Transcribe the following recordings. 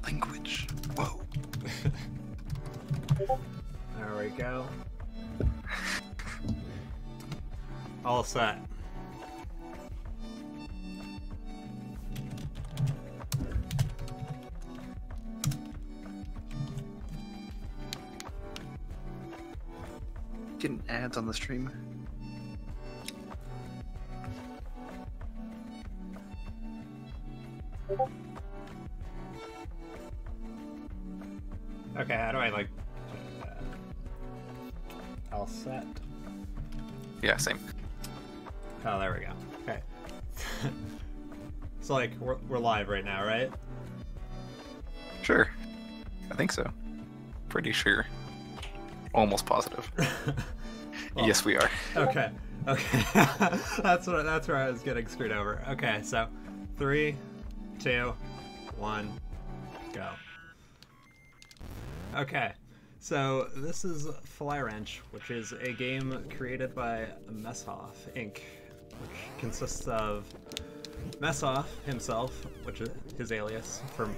Language. Whoa. There we go. All set. Getting ads on the stream. Okay, how do I like all set? Yeah, same. Oh, there we go. Okay. So like we're live right now, right? Sure. I think so. Pretty sure. Almost positive. Well, yes, we are. Okay. Okay. that's where I was getting screwed over. Okay, so 3, 2, 1, go. Okay. So this is Flywrench, which is a game created by Messhoff Inc., which consists of Messhoff himself, which is his alias from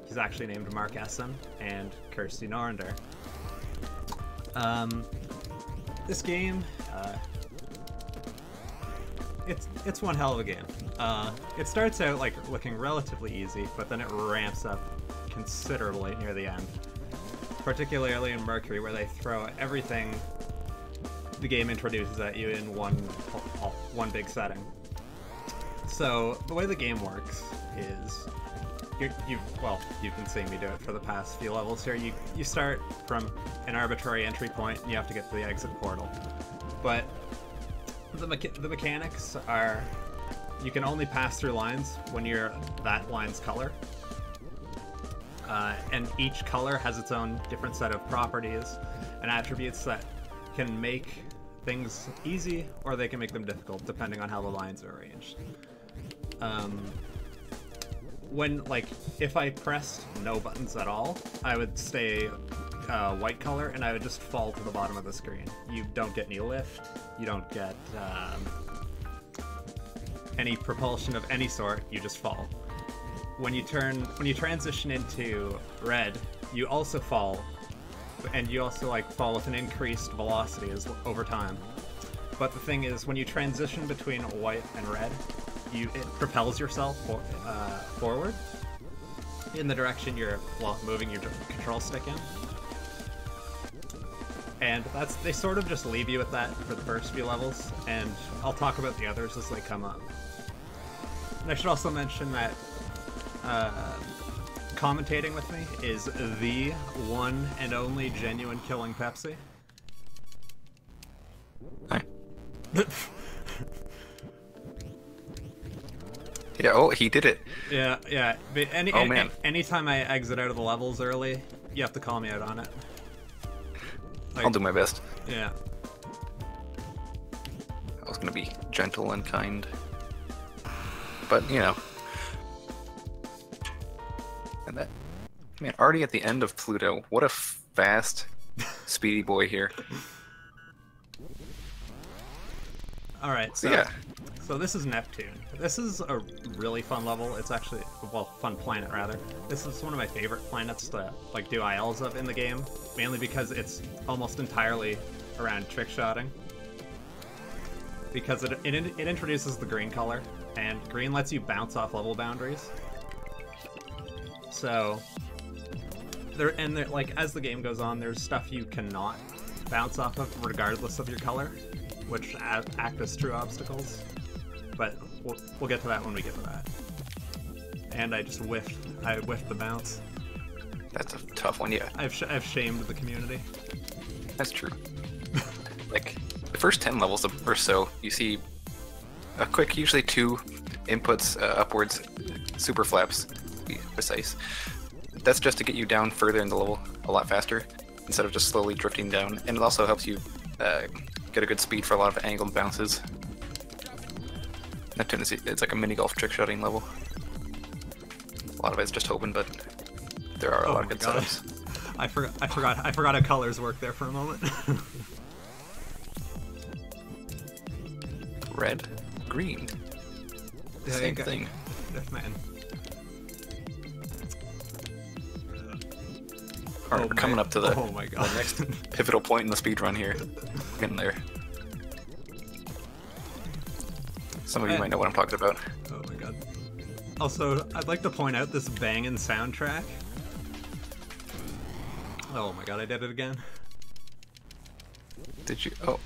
he's actually named Mark Essen, and Kirsty Norinder. This game, it's one hell of a game. It starts out like looking relatively easy, but then it ramps up considerably near the end. Particularly in Mercury, where they throw everything the game introduces at you in one big setting. So the way the game works is, you've been seeing me do it for the past few levels here. You start from an arbitrary entry point, and you have to get to the exit portal. But the mechanics are, you can only pass through lines when you're that line's color. And each color has its own different set of properties and attributes that can make things easy, or they can make them difficult, depending on how the lines are arranged. If I pressed no buttons at all, I would stay white color, and I would just fall to the bottom of the screen. You don't get any lift, you don't get any propulsion of any sort, you just fall. When you transition into red, you also fall, and you also fall with an increased velocity over time. But the thing is, when you transition between white and red, it propels yourself forward in the direction you're moving your control stick in. And they sort of just leave you with that for the first few levels, and I'll talk about the others as they come up. And I should also mention that commentating with me is the one and only genuine Killing Pepsi. Hi. Yeah, oh, he did it. Yeah. But anytime I exit out of the levels early, you have to call me out on it. I'll do my best. Yeah. I was gonna be gentle and kind. But, you know. And that, man, already at the end of Pluto, what a fast, speedy boy here. Alright, so this is Neptune. This is a really fun level. It's actually, fun planet rather. This is one of my favorite planets to do ILs of in the game, mainly because it's almost entirely around trick-shotting. Because it introduces the green color, and green lets you bounce off level boundaries. So, as the game goes on, there's stuff you cannot bounce off of regardless of your color, which act as true obstacles. But we'll get to that when we get to that. And I whiffed the bounce. That's a tough one, yeah. I've shamed the community. That's true. The first 10 levels or so, you see a quick, usually 2 inputs upwards, super flaps, to be precise. That's just to get you down further in the level a lot faster, instead of just slowly drifting down. And it also helps you get a good speed for a lot of angled bounces. Neptune it's like a mini golf trick shotting level. A lot of it's just hoping, but there are a lot of good setups. I forgot how colors work there for a moment. Red, green. Yeah, Same thing. Man. Alright, we're coming up to the, oh my God. the next pivotal point in the speedrun here. Getting there. Some of you might know what I'm talking about. Oh my God. Also, I'd like to point out this banging soundtrack. Oh my God, I did it again. Did you? Oh.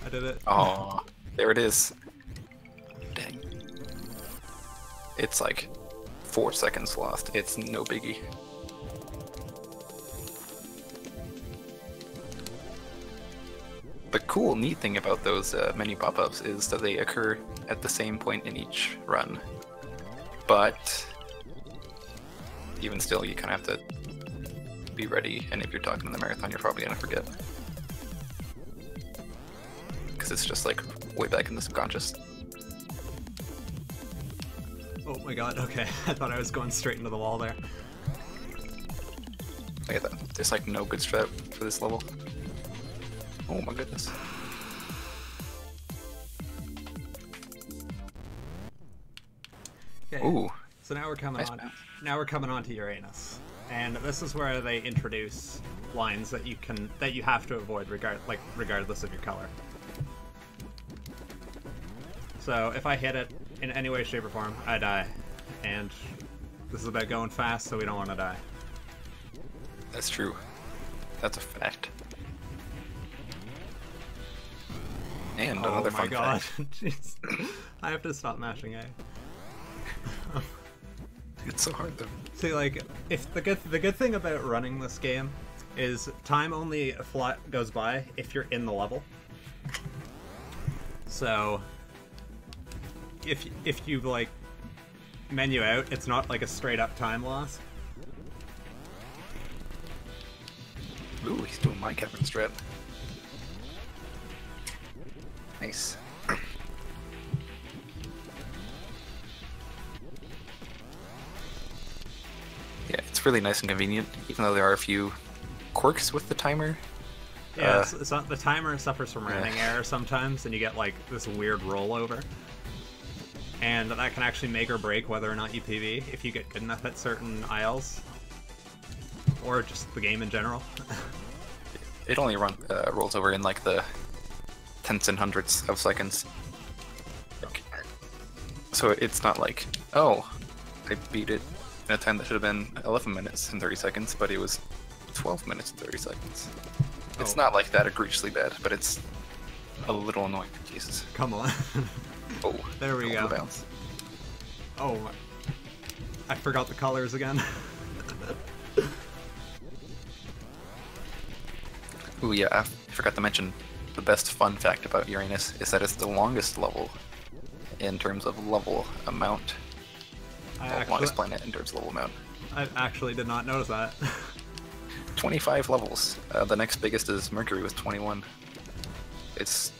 I did it. Oh, there it is. Dang. It's like 4 seconds lost. It's no biggie. The cool, neat thing about those menu pop-ups is that they occur at the same point in each run. But even still, you kind of have to be ready, and if you're talking in the marathon, you're probably gonna forget. Because it's just like way back in the subconscious. Oh my God, okay. I thought I was going straight into the wall there. Look at that. There's like no good strat for this level. Oh my goodness. Okay. Ooh. So now we're coming Nice on. map. Now we're coming on to Uranus, and this is where they introduce lines that you have to avoid regardless of your color. So if I hit it in any way, shape, or form, I die. And this is about going fast, so we don't want to die. That's true. That's a fact. And another oh my fun God! fact. Jeez. I have to stop mashing A. It's so hard though. See, like, if the good thing about running this game is time only goes by if you're in the level. So if you like menu out, it's not like a straight up time loss. Ooh, he's doing my Kevin strat. Nice. Yeah, it's really nice and convenient, even though there are a few quirks with the timer. Yeah, the timer suffers from rounding error sometimes, and you get like this weird rollover. And that can actually make or break whether or not you PB if you get good enough at certain aisles. Or just the game in general. It only rolls over in like the tenths and hundredths of seconds. So it's not like, oh, I beat it in a time that should have been 11 minutes and 30 seconds, but it was 12 minutes and 30 seconds. It's not like that egregiously bad, but it's a little annoying. Jesus. Come on. Oh, there we go. Bounce. Oh, I forgot the colors again. Ooh, yeah, I forgot to mention the best fun fact about Uranus is that it's the longest level in terms of level amount. Longest planet in terms of level amount. I actually did not notice that. 25 levels. The next biggest is Mercury with 21. It's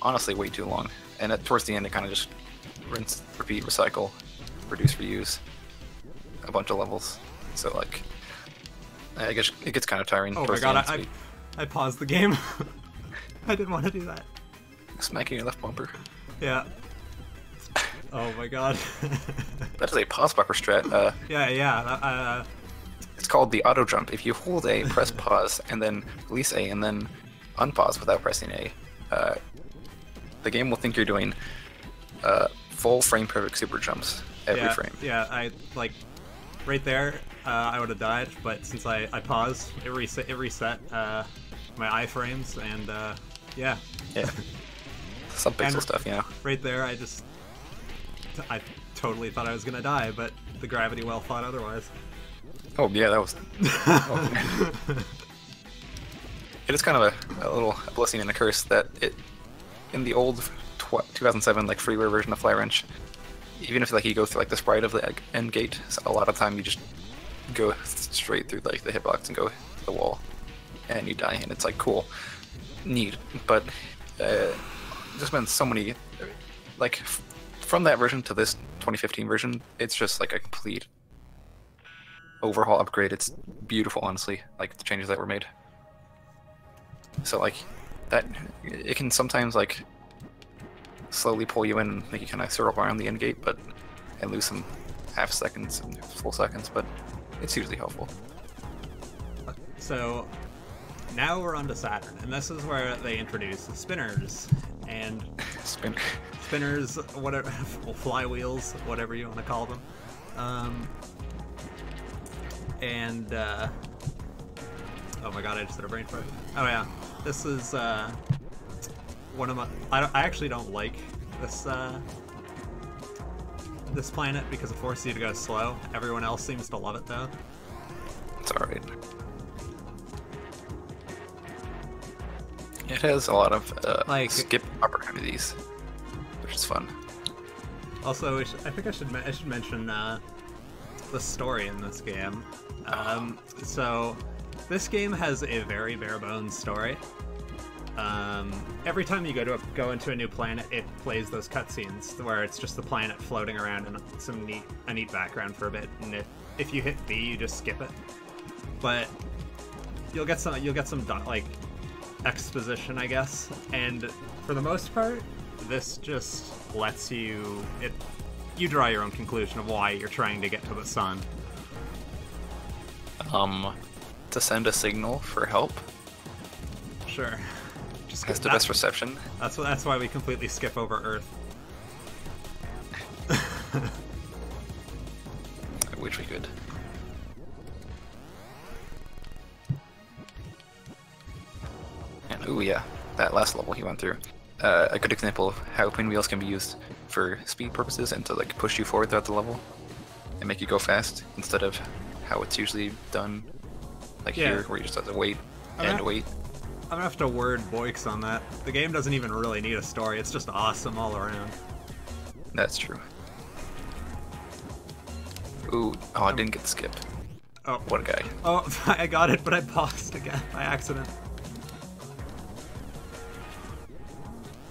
honestly way too long. And towards the end, it kind of just rinse, repeat, recycle, reduce, reuse, a bunch of levels. So like, I guess it gets kind of tiring. Oh my God! I paused the game. I didn't want to do that. Smacking your left bumper. Yeah. Oh my God. That is a pause bumper strat. Yeah. It's called the auto jump. If you hold A, press pause, and then release A, and then unpause without pressing A, the game will think you're doing full frame perfect super jumps every frame. Yeah, I like right there. I would have died, but since I paused, it reset my iframes, and yeah. Yeah. Some pixel stuff, you know. Right there, I totally thought I was gonna die, but the gravity well thought otherwise. Oh yeah, that was. Oh. It is kind of a little blessing and a curse that in the old 2007 like freeware version of Flywrench, even if like you go through like the sprite of the end gate, so a lot of time you just go straight through like the hitbox and go to the wall, and you die, and it's like cool, neat, but there's been so many like from that version to this 2015 version, it's just like a complete overhaul upgrade. It's beautiful, honestly, like the changes that were made. So like that, it can sometimes like slowly pull you in and make you kind of circle around the end gate, and lose some half seconds and full seconds, but it's usually helpful. So now we're on to Saturn, and this is where they introduce the spinners and spinners, whatever, flywheels, whatever you want to call them. Oh my god, I just did a brain fart. Oh yeah, this is one of my. I actually don't like this this planet because it forces you to go slow. Everyone else seems to love it though. It's alright. It has a lot of like skip opportunities, which is fun. Also, I think I should mention the story in this game. So this game has a very bare bones story. Every time you go into a new planet, it plays those cutscenes where it's just the planet floating around in a neat background for a bit, and if you hit B, you just skip it. But you'll get some like exposition, I guess, and for the most part, this just lets you draw your own conclusion of why you're trying to get to the sun. To send a signal for help. Sure. Has the best reception. That's why we completely skip over Earth. I wish we could. And ooh yeah, that last level he went through. A good example of how pinwheels can be used for speed purposes and to like push you forward throughout the level and make you go fast instead of how it's usually done, like here where you just have to wait and wait. I'm gonna have to word Boix on that. The game doesn't even really need a story, it's just awesome all around. That's true. Ooh, oh, I didn't get the skip. Oh. What a guy. Oh, I got it, but I paused again by accident.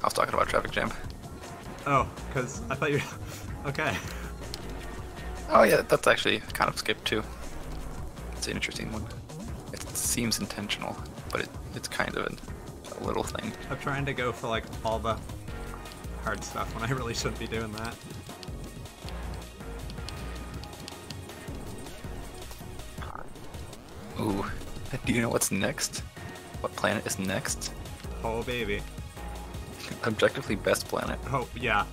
I was talking about traffic jam. Oh, because I thought you were... Okay. Oh yeah, that's actually kind of skip too. It's an interesting one. It seems intentional, but it's kind of a little thing. I'm trying to go for like all the hard stuff when I really shouldn't be doing that. Ooh, do you know what's next? What planet is next? Oh baby. Objectively best planet. Oh yeah.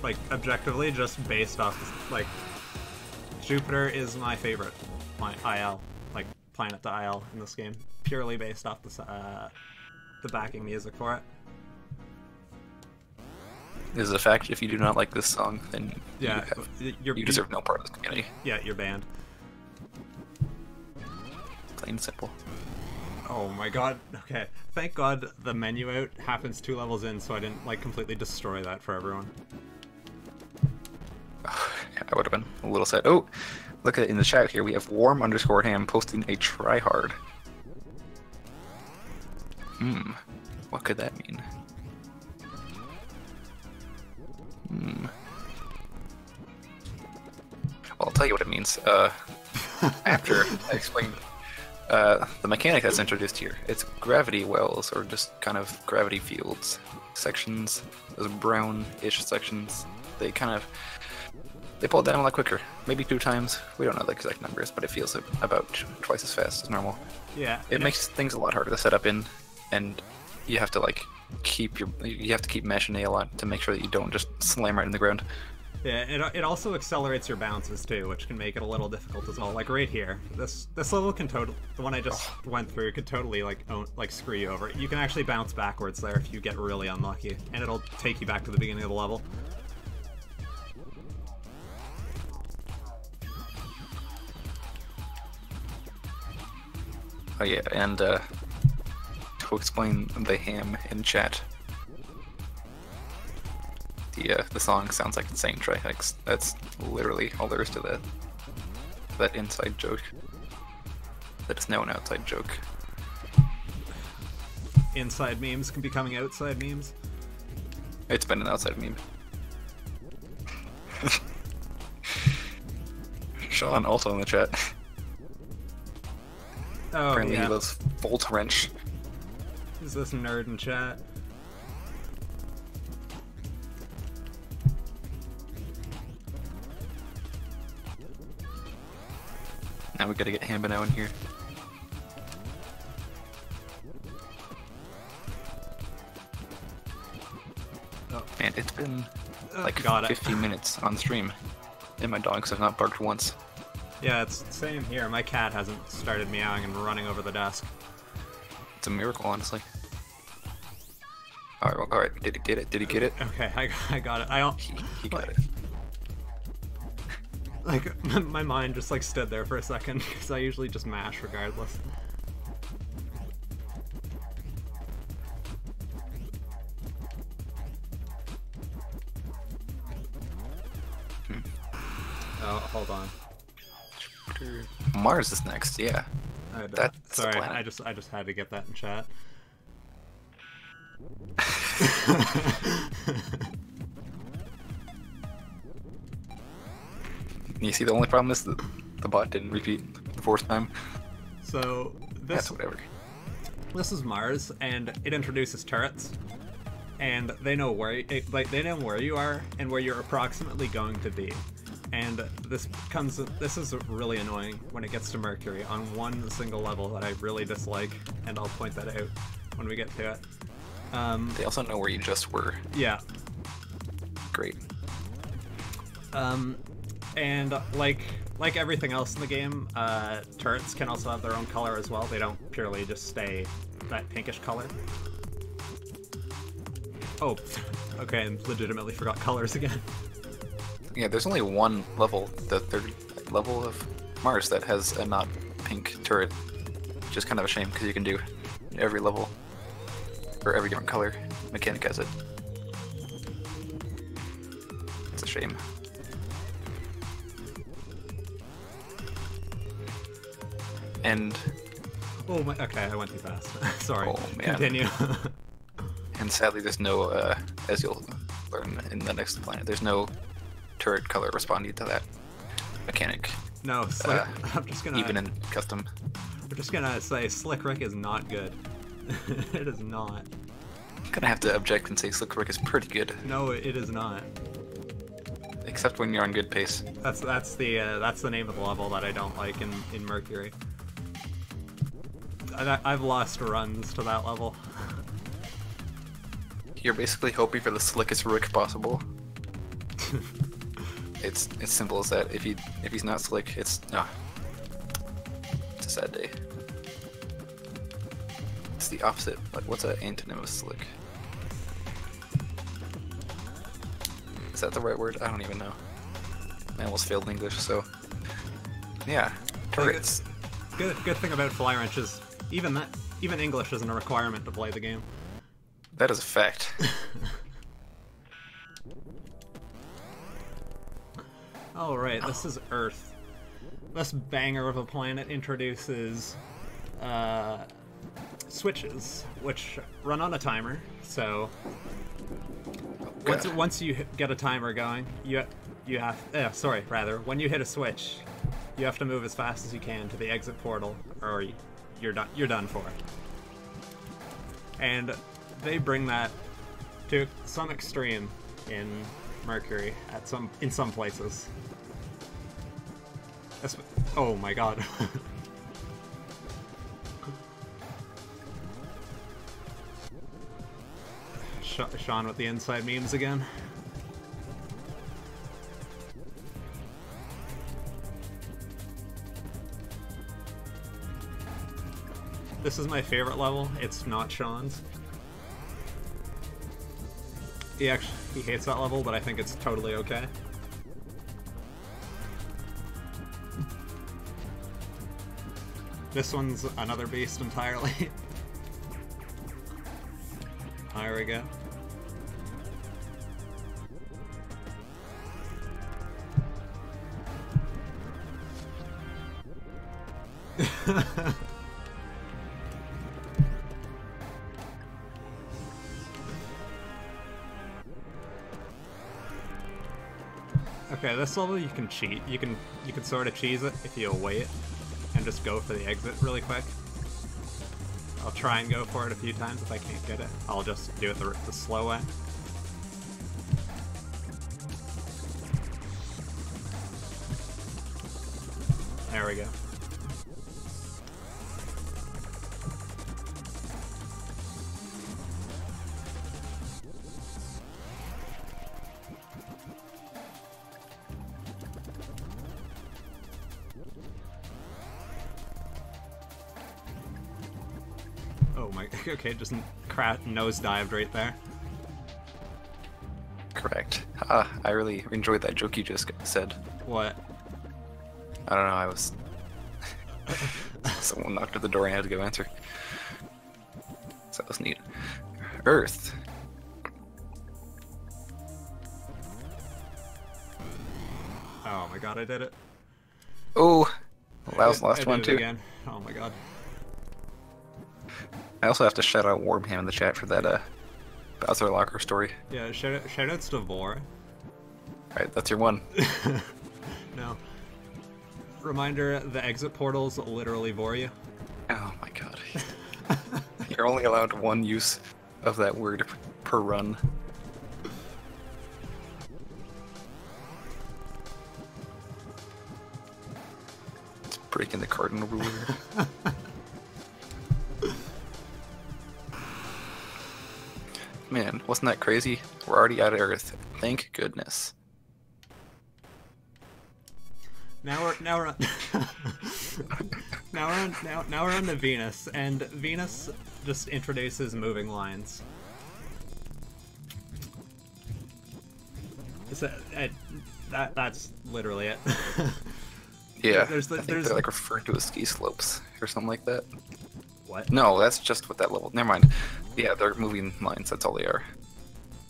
Like objectively, just based off like Jupiter is my favorite IL, like planet to IL in this game, purely based off the backing music for it. This is a fact. If you do not like this song, then yeah, you deserve no part of this community. Yeah, you're banned. Plain and simple. Oh my god. Okay. Thank god the menu out happens 2 levels in, so I didn't like completely destroy that for everyone. I would have been a little sad. Oh, look at it in the chat here. We have warm_ham posting a tryhard. What could that mean? Well, I'll tell you what it means. After I explain the mechanic that's introduced here, it's gravity wells, or just kind of gravity fields sections. Those brown-ish sections. They pull down a lot quicker. Maybe 2 times. We don't know the exact numbers, but it feels about twice as fast as normal. Yeah. It makes things a lot harder to set up in, and you have to like keep mashing A a lot to make sure that you don't just slam right in the ground. Yeah, it also accelerates your bounces too, which can make it a little difficult as well. Like right here, this level can totally, the one I just went through, could totally like screw you over. You can actually bounce backwards there if you get really unlucky, and it'll take you back to the beginning of the level. Oh yeah, and to explain the ham in chat, the song sounds like it's saying tryhikes. That's literally all there is to that inside joke. That is now an outside joke. Inside memes can be becoming outside memes. It's been an outside meme. Sean also in the chat. Oh, apparently yeah. he loves Flywrench. Is this nerd in chat? Now we gotta get Hambino in here. point, it's been like Got it. 15 minutes on stream, and my dogs have not barked once. Yeah, it's the same here. My cat hasn't started meowing and running over the desk. It's a miracle, honestly. Alright, did he get it? Did he get it? Okay, I got it. He got it. Like, my mind just like stood there for a second, because I usually just mash regardless. Oh, hold on. Mars is next, yeah. That's sorry, the I just had to get that in chat. You see, the only problem is that the bot didn't repeat the fourth time. So That's whatever. This is Mars, and it introduces turrets, and they know where they know where you are and where you're approximately going to be. And this is really annoying when it gets to Mercury on one single level that I really dislike, and I'll point that out when we get to it. They also know where you just were. Yeah. Great. And like everything else in the game, turrets can also have their own color as well. They don't purely just stay that pinkish color. Oh, okay, I legitimately forgot colors again. Yeah, there's only one level, the third level of Mars, that has a not pink turret, which is kind of a shame because you can do every level or every different color mechanic has it. It's a shame. And oh my, okay, I went too fast. Sorry. Oh, man. Continue. And sadly, there's no, as you'll learn in the next planet, there's no turret color responding to that mechanic. No, Slick, I'm just gonna. Even in custom. I'm just gonna say Slick Rick is not good. It is not. I'm gonna have to object and say Slick Rick is pretty good. No, it is not. Except when you're on good pace. That's the name of the level that I don't like in Mercury. I've lost runs to that level. You're basically hoping for the slickest Rick possible. It's simple as that. If he's not slick, it's a sad day. It's the opposite. Like, what's an antonym of slick? Is that the right word? I don't even know. I almost failed English, so yeah. Turrets. Good thing about Flywrench is even English isn't a requirement to play the game. That is a fact. Alright, this is Earth. This banger of a planet introduces switches, which run on a timer. So once you get a timer going, when you hit a switch, you have to move as fast as you can to the exit portal, or you're done for. And they bring that to some extreme in Mercury in some places. Oh my god. Sean with the inside memes again. This is my favorite level. It's not Sean's. He hates that level, but I think it's totally okay. This one's another beast entirely. There we go. Okay, this level you can cheat. You can sort of cheese it if you wait and just go for the exit really quick. I'll try and go for it a few times. If I can't get it, I'll just do it the slow way. There we go. Oh my, okay, just nosedived right there. Correct. I really enjoyed that joke you just said. What? I don't know, I was... Someone knocked at the door and I had to go answer. So that was neat. Earth. Oh my god, I did it. Oh! Well, that was the last one too. Again. Oh my god. I also have to shout out Wormham in the chat for that Bowser Locker story. Yeah, shoutouts to Vor. Alright, that's your one. No. Reminder, the exit portals literally bore you. Oh my god. You're only allowed one use of that word per run. It's breaking the cardinal rule here. Man, wasn't that crazy? We're already out of Earth. Thank goodness. Now we're on now we're on to Venus, and Venus just introduces moving lines. So, that's literally it. Yeah, I think they're like referred to as ski slopes or something like that. What? No, that's just what that level. Never mind. Yeah, they're moving lines. That's all they are.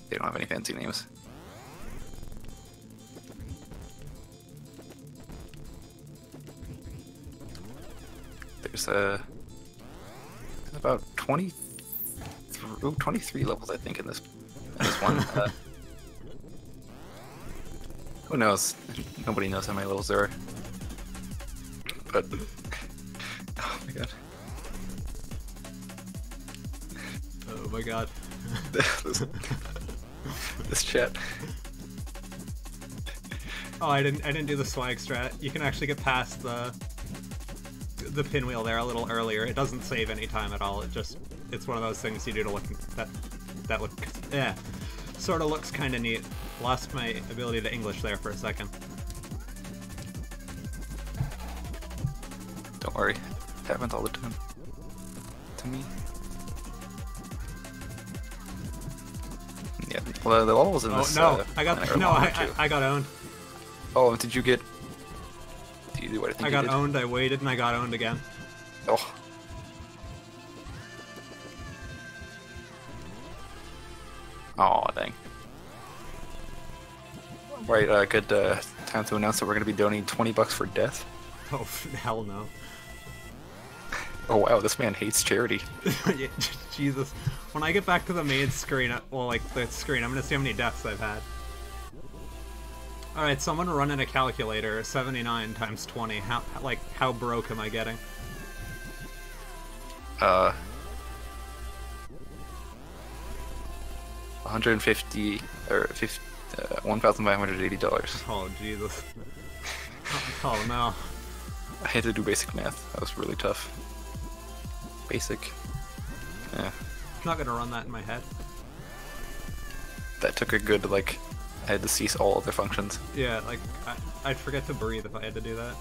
They don't have any fancy names. There's about 23 levels, I think, in this one. Who knows? Nobody knows how many levels there are. But oh my god. Oh my god. this chat. Oh, I didn't do the swag strat. You can actually get past the pinwheel there a little earlier. It doesn't save any time at all. It's one of those things you do to look that look sort of looks kind of neat. Lost my ability to English there for a second. Don't worry, it happens all the time. To me. Yeah, well, the levels in this. No, I got owned. Oh, did you get? Did you do what I think I you got did? owned. I waited and I got owned again. Oh. Oh, dang. Right, good time to announce that we're going to be donating $20 for death. Oh, hell no. Oh wow, this man hates charity. Yeah, Jesus. When I get back to the main screen, well, like the screen, I'm gonna see how many deaths I've had. Alright, someone running a calculator. 79 times 20. How broke am I getting? 150 or $1,580. Oh Jesus. Oh no. I had to do basic math. That was really tough. Basic. Yeah. I'm not gonna run that in my head. That took a good, like, I had to cease all other functions. Yeah, like, I'd forget to breathe if I had to do that.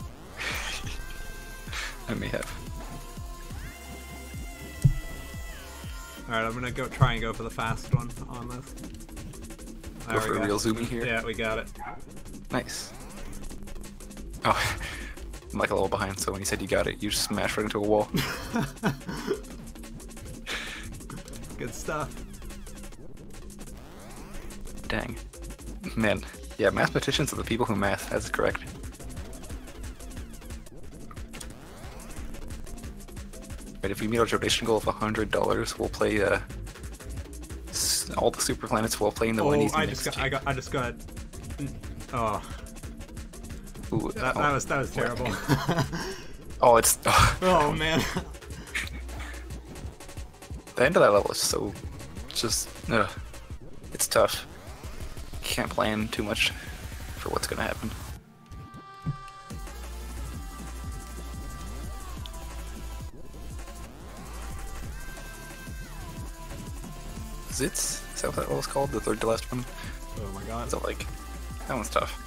I may have. Alright, I'm gonna try and go for the fast one on this. Go for a real zoomie here? Yeah, we got it. Nice. Oh, I'm like a little behind, so when you said you got it, you just smashed right into a wall. Good stuff. Dang. Man. Yeah, mathematicians are the people who math. That's correct. Right, if we meet our donation goal of $100, we'll play all the super planets while playing the Wendy's. I just got. Oh. Ooh, that was terrible. Oh, it's. Oh man. The end of that level is so. Just. It's tough. Can't plan too much for what's gonna happen. Zits? Is that what that level's called? The third to last one? Oh my god. Is that like. That one's tough.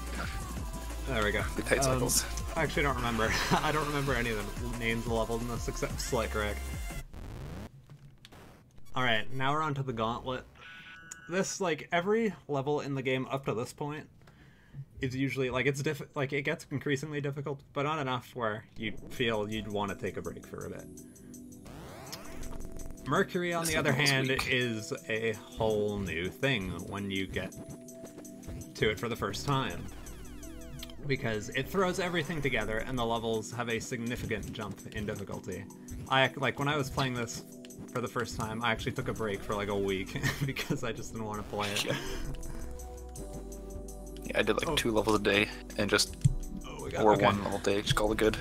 There we go. The tight cycles. I actually don't remember. I don't remember any of the names of the levels in this except Slick Rick. Alright, now we're on to the gauntlet. This, like, every level in the game up to this point is usually, like, it gets increasingly difficult, but not enough where you'd feel you'd want to take a break for a bit. Mercury, on the other hand, is a whole new thing when you get to it for the first time. Because it throws everything together, and the levels have a significant jump in difficulty. When I was playing this for the first time, I actually took a break for like a week because I just didn't want to play it. Yeah, I did like 2 levels a day and just one all day, just call it good.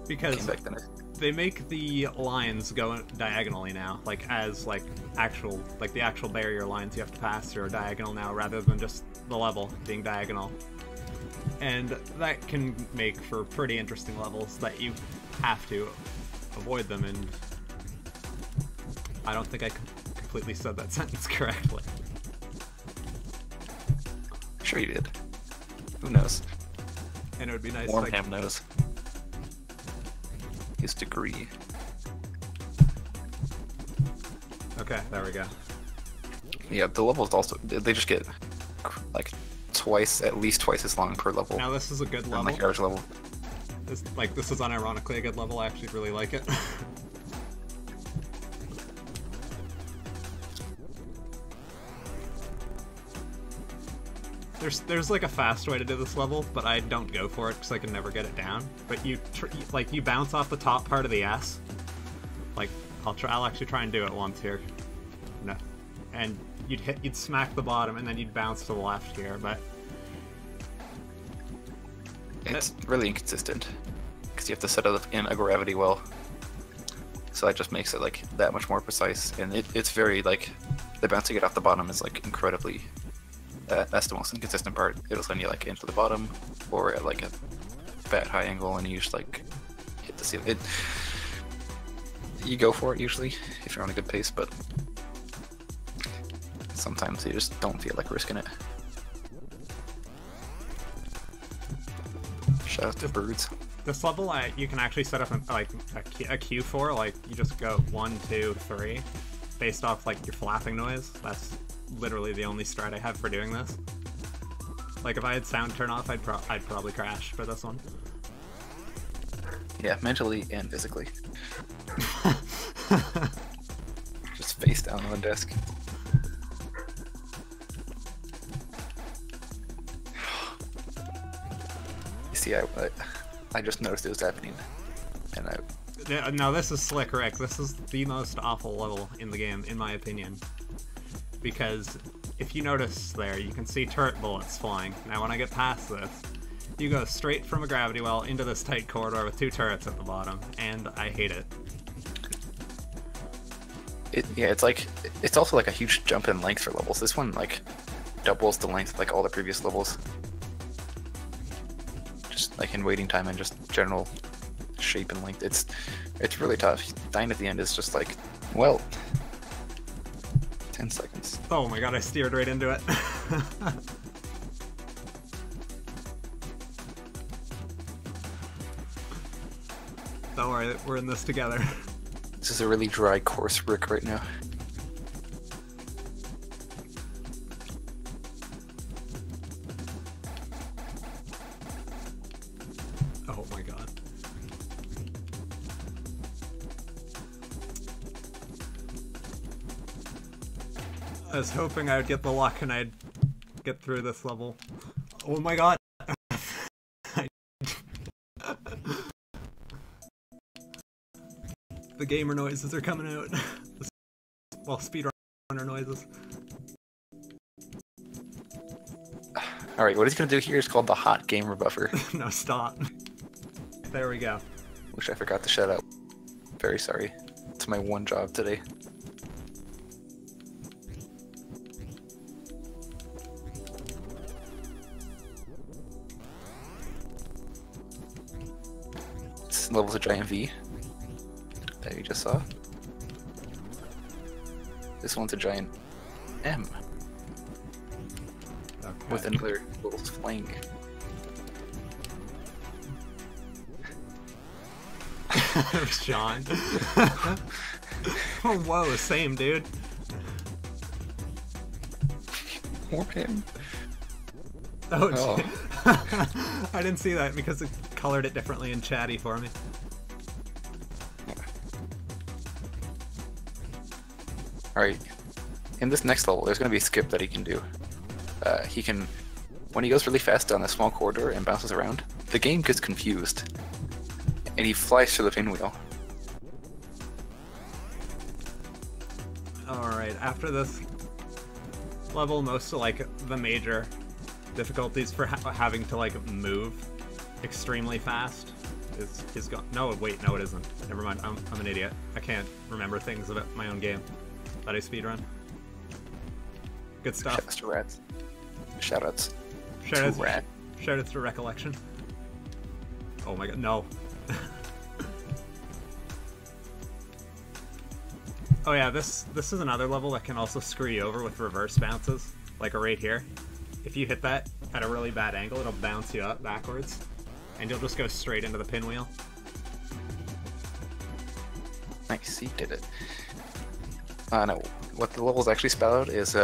Because came back the next. They make the lines go diagonally now, like as the actual barrier lines you have to pass through are diagonal now rather than just the level being diagonal. And that can make for pretty interesting levels that you have to avoid them, and I don't think I completely said that sentence correctly. Sure you did. Who knows? And it would be nice Warmham knows. His degree. Okay, there we go. Yeah, the levels also, they just get like at least twice as long per level. Now this is a good level. Like average level. This is unironically a good level. I actually really like it. There's like a fast way to do this level, but I don't go for it because I can never get it down. But you bounce off the top part of the S. Like I'll actually try and do it once here. No, and you'd smack the bottom and then you'd bounce to the left here, but it's really inconsistent because you have to set it up in a gravity well. So that just makes it like that much more precise, and it's very like the bouncing it off the bottom is like incredibly. That's the most inconsistent part. It'll send you like into the bottom or at like a bad high angle, and you just like hit the ceiling. You go for it usually if you're on a good pace, but sometimes you just don't feel like risking it. Shout out to birds. This level, you can actually set up a queue for. Like you just go 1, 2, 3, based off like your flapping noise. That's literally the only strat I have for doing this. Like if I had sound turn off, I'd probably crash for this one. Yeah, mentally and physically. Just face down on the desk. You see, I just noticed it was happening, and Yeah, no, this is slick, Rick. This is the most awful level in the game, in my opinion. Because if you notice there, you can see turret bullets flying. Now when I get past this, you go straight from a gravity well into this tight corridor with 2 turrets at the bottom, and I hate it. It's also like a huge jump in length for levels. This one like doubles the length of like all the previous levels. Just like in waiting time and just general shape and length. It's really tough. Dying at the end is just like, well, 10 seconds. Oh my god, I steered right into it. Don't worry, we're in this together. This is a really dry, coarse Rick right now. Oh my god. I was hoping I would get the luck and I'd get through this level. Oh my god. The gamer noises are coming out. Well, speedrunner noises. Alright, what he's gonna do here is called the hot gamer buffer. No, stop. There we go. Wish I forgot to shout out. Very sorry. It's my one job today. This level's a giant V that you just saw. This one's a giant M. Okay. With another little flank. Sean. Oh, whoa, same, dude. Or him. Oh, Oh. I didn't see that because it colored it differently in chatty for me. Alright, in this next level, there's going to be a skip that he can do. He can, when he goes really fast down a small corridor and bounces around, the game gets confused, and he flies through the pinwheel. Alright, after this level, most of, like, the major difficulties for having to, like, move extremely fast is gone. No, wait, no it isn't. Never mind, I'm an idiot. I can't remember things about my own game that I speedrun. Good stuff. Shoutouts to rats. Shoutouts to Shoutouts rat. Shoutouts to recollection. Oh my god, no. Oh yeah, this is another level that can also screw you over with reverse bounces, like right here. If you hit that at a really bad angle, it'll bounce you up backwards, and you'll just go straight into the pinwheel. Nice, he did it. No, what the levels actually spell out is,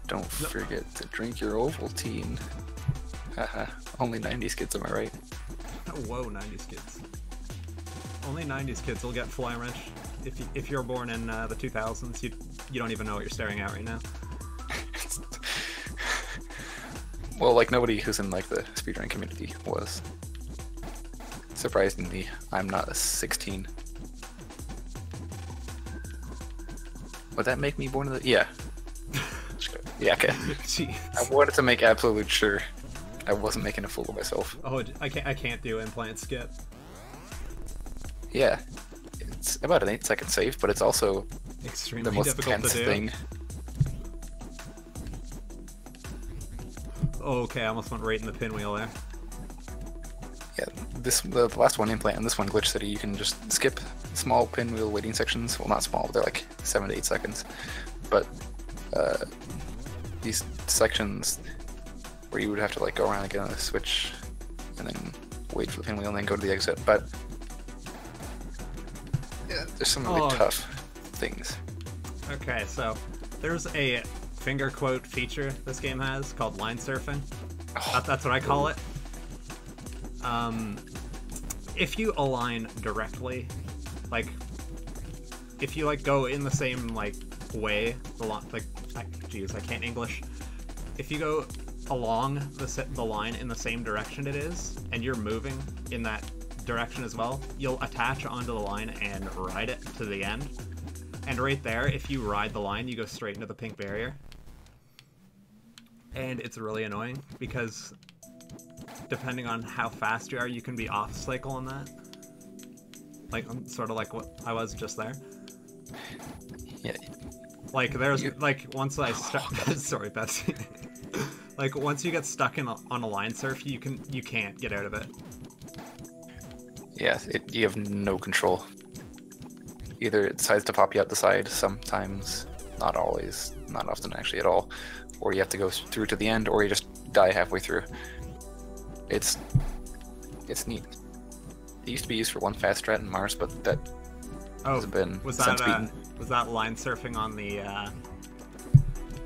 don't forget to drink your Ovaltine. Haha, only 90s kids, am I right? Whoa, 90s kids. Only 90s kids will get Flywrench. If you're born in the 2000s, you don't even know what you're staring at right now. Well, like, nobody who's in, like, the speedrun community was. Surprisingly, I'm not a 16. Would that make me born in the... Yeah. Yeah, okay. Jeez. I wanted to make absolute sure I wasn't making a fool of myself. Oh, I can't do implant skip. Yeah. It's about an 8-second save, but it's also Extremely the most difficult tense to do. thing. Oh, okay, I almost went right in the pinwheel there. Yeah, the last one, implant, and this one, Glitch City, you can just skip small pinwheel waiting sections. Well, not small, they're like 7 to 8 seconds. But these sections where you would have to like go around and get on a switch and then wait for the pinwheel and then go to the exit. But yeah, there's some really tough things. Okay, so there's a finger quote feature this game has called line surfing. That's what I call it. If you align directly, like if you like go in the same like way, geez, I can't English. If you go along the line in the same direction it is, and you're moving in that direction as well, you'll attach onto the line and ride it to the end. And right there, if you ride the line, you go straight into the pink barrier. And it's really annoying because depending on how fast you are, you can be off cycle on that. Like, sort of like what I was just there. Yeah. Like, there's, like, once I sorry, Betsy. Like, once you get stuck on a line surf, you can't get out of it. Yeah, you have no control. Either it decides to pop you out the side sometimes, not always, not often actually at all, or you have to go through to the end, or you just die halfway through. It's neat. It used to be used for one fast strat in Mars, but that has been since beaten. Was that line surfing on the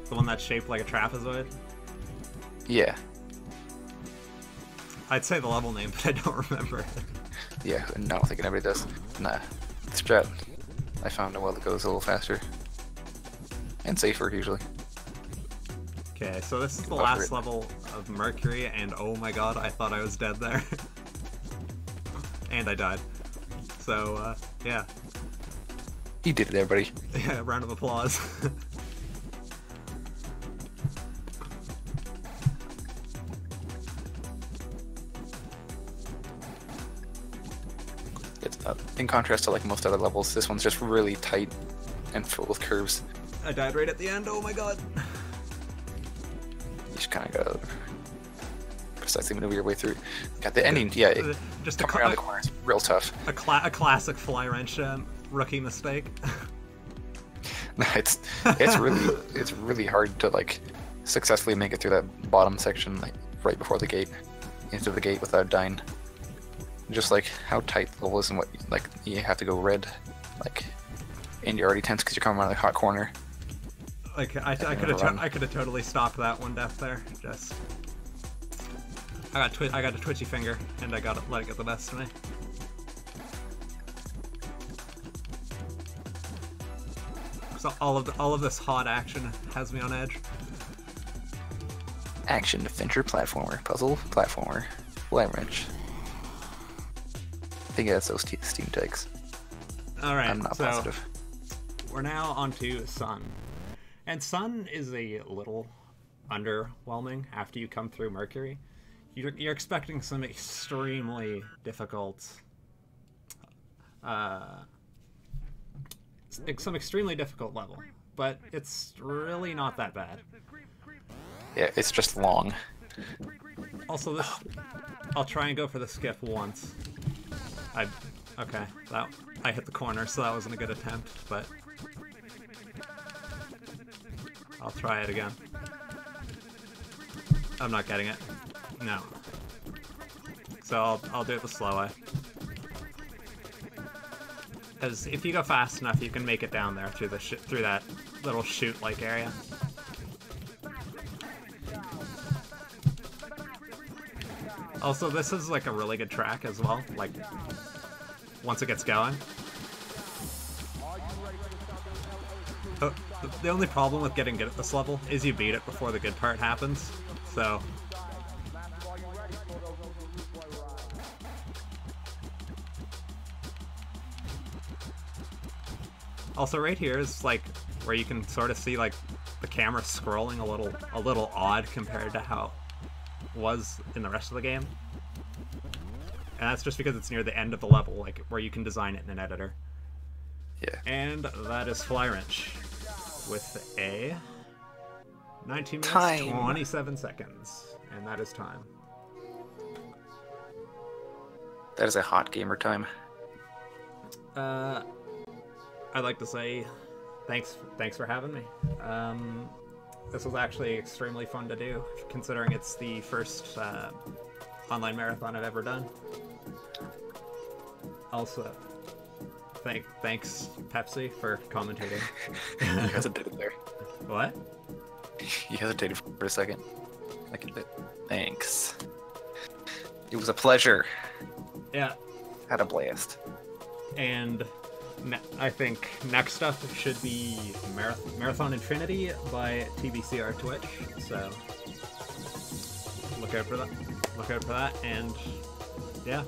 one that's shaped like a trapezoid? Yeah. I'd say the level name, but I don't remember. Yeah, no, I don't think anybody does. Nah, the strat I found a while ago is a little faster and safer usually. Okay, so this is the last level of Mercury, and oh my god, I thought I was dead there. And I died. So, yeah. You did it, everybody. Yeah, round of applause. It's in contrast to like most other levels, this one's just really tight and full with curves. I died right at the end, oh my god. You just kind of gotta precisely maneuver your way through. Got the ending, yeah. Just coming around the corner is real tough. A classic Flywrench rookie mistake. it's really hard to like successfully make it through that bottom section, like right before the gate, into the gate without dying. Just like how tight the level is and what like you have to go red, like, and you're already tense because you're coming out of the hot corner. Like I could have totally stopped that one death there. Just I got a twitchy finger and I got let it get the best of me. So all of this hot action has me on edge. Action, adventure, platformer, puzzle, platformer, Flywrench. I think that's those Steam tags. All right, I'm not positive. We're now onto Sun, and Sun is a little underwhelming after you come through Mercury. You're expecting some extremely difficult, level, but it's really not that bad. Yeah, it's just long. Also, I'll try and go for the skip once. Okay, I hit the corner, so that wasn't a good attempt, but I'll try it again. I'm not getting it. No. So I'll do it the slow way. Because if you go fast enough, you can make it down there through that little chute-like area. Also, this is like a really good track as well. Like, once it gets going. Oh, the only problem with getting good at this level is you beat it before the good part happens. So. Also, right here is like where you can sort of see like the camera scrolling a little odd compared to how it was in the rest of the game. And that's just because it's near the end of the level, like where you can design it in an editor. Yeah. And that is Flywrench with a 19 minutes, time. 27 seconds. And that is time. That is a hot gamer time. I'd like to say thanks for having me. This was actually extremely fun to do, considering it's the first online marathon I've ever done. Also, thanks Pepsi for commentating. You hesitated there. What? You hesitated for a second. Like, thanks. It was a pleasure. Yeah. Had a blast. And I think next up should be Marathon Infinity by TBCR Twitch. So look out for that. And yeah.